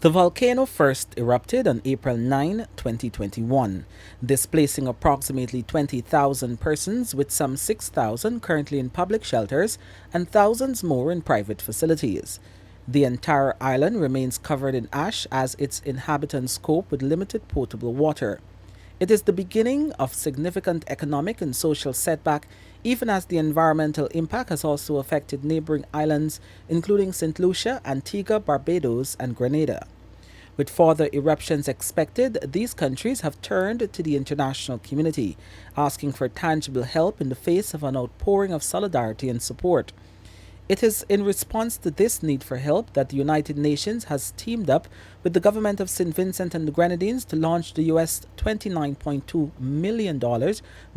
The volcano first erupted on April 9, 2021, displacing approximately 20,000 persons, with some 6,000 currently in public shelters and thousands more in private facilities. The entire island remains covered in ash as its inhabitants cope with limited potable water. It is the beginning of significant economic and social setback, even as the environmental impact has also affected neighboring islands, including St. Lucia, Antigua, Barbados, and Grenada. With further eruptions expected, these countries have turned to the international community, asking for tangible help in the face of an outpouring of solidarity and support. It is in response to this need for help that the United Nations has teamed up with the government of St. Vincent and the Grenadines to launch the US $29.2 million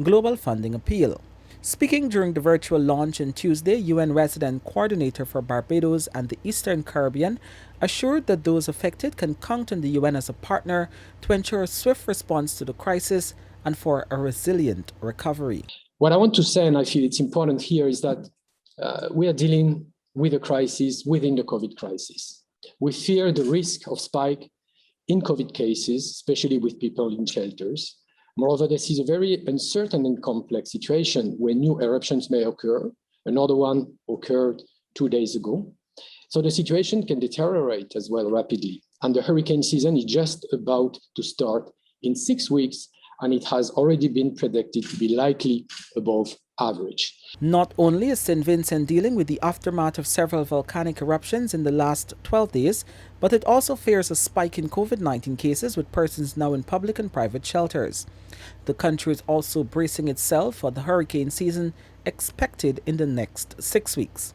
global funding appeal. Speaking during the virtual launch on Tuesday, UN Resident Coordinator for Barbados and the Eastern Caribbean assured that those affected can count on the UN as a partner to ensure a swift response to the crisis and for a resilient recovery. What I want to say, and I feel it's important here, is that we are dealing with a crisis within the COVID crisis. We fear the risk of spike in COVID cases, especially with people in shelters. Moreover, this is a very uncertain and complex situation where new eruptions may occur. Another one occurred 2 days ago. So the situation can deteriorate as well rapidly. And the hurricane season is just about to start in 6 weeks, and it has already been predicted to be likely above average. Not only is St. Vincent dealing with the aftermath of several volcanic eruptions in the last 12 days, but it also fears a spike in COVID-19 cases, with persons now in public and private shelters. The country is also bracing itself for the hurricane season expected in the next 6 weeks.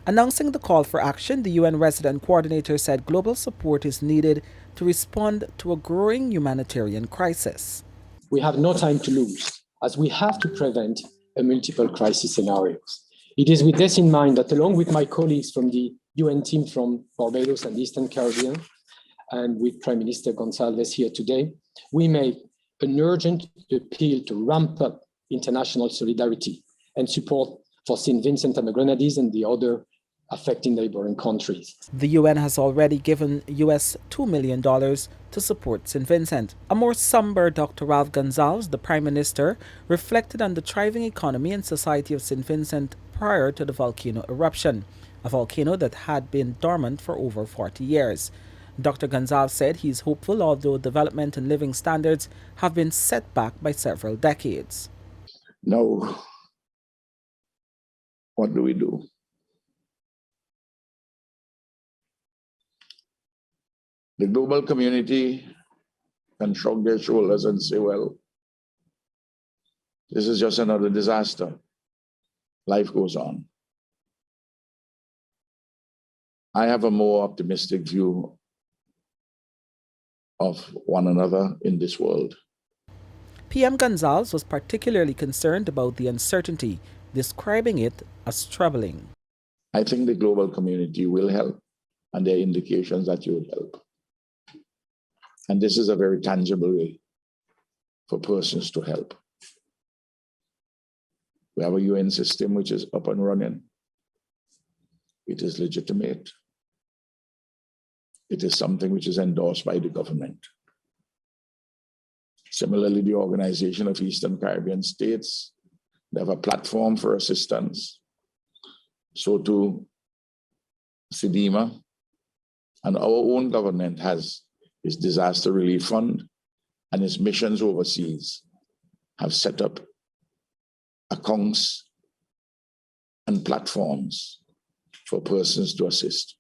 Announcing the call for action, the UN resident coordinator said global support is needed to respond to a growing humanitarian crisis. We have no time to lose, as we have to prevent a multiple crisis scenarios. It is with this in mind that, along with my colleagues from the UN team from Barbados and the Eastern Caribbean, and with Prime Minister Gonsalves here today, we make an urgent appeal to ramp up international solidarity and support for St. Vincent and the Grenadines and the other affecting neighboring countries. The UN has already given US $2 million to support St. Vincent. A more somber Dr. Ralph Gonsalves, the Prime Minister, reflected on the thriving economy and society of St. Vincent prior to the volcano eruption, a volcano that had been dormant for over 40 years. Dr. Gonsalves said he is hopeful, although development and living standards have been set back by several decades. Now, what do we do? The global community can shrug their shoulders and say, well, this is just another disaster. Life goes on. I have a more optimistic view of one another in this world. PM Gonsalves was particularly concerned about the uncertainty, describing it as troubling. I think the global community will help, and there are indications that you will help. And this is a very tangible way for persons to help. We have a UN system which is up and running. It is legitimate. It is something which is endorsed by the government. Similarly, the Organization of Eastern Caribbean States, they have a platform for assistance. So too, SIDEMA, and our own government has its disaster relief fund, and its missions overseas have set up accounts and platforms for persons to assist.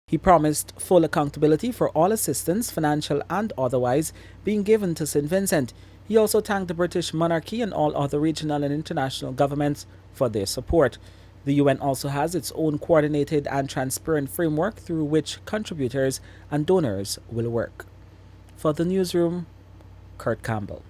He promised full accountability for all assistance, financial and otherwise, being given to St. Vincent. He also thanked the British monarchy and all other regional and international governments for their support. The UN also has its own coordinated and transparent framework through which contributors and donors will work. For the newsroom, Kurt Campbell.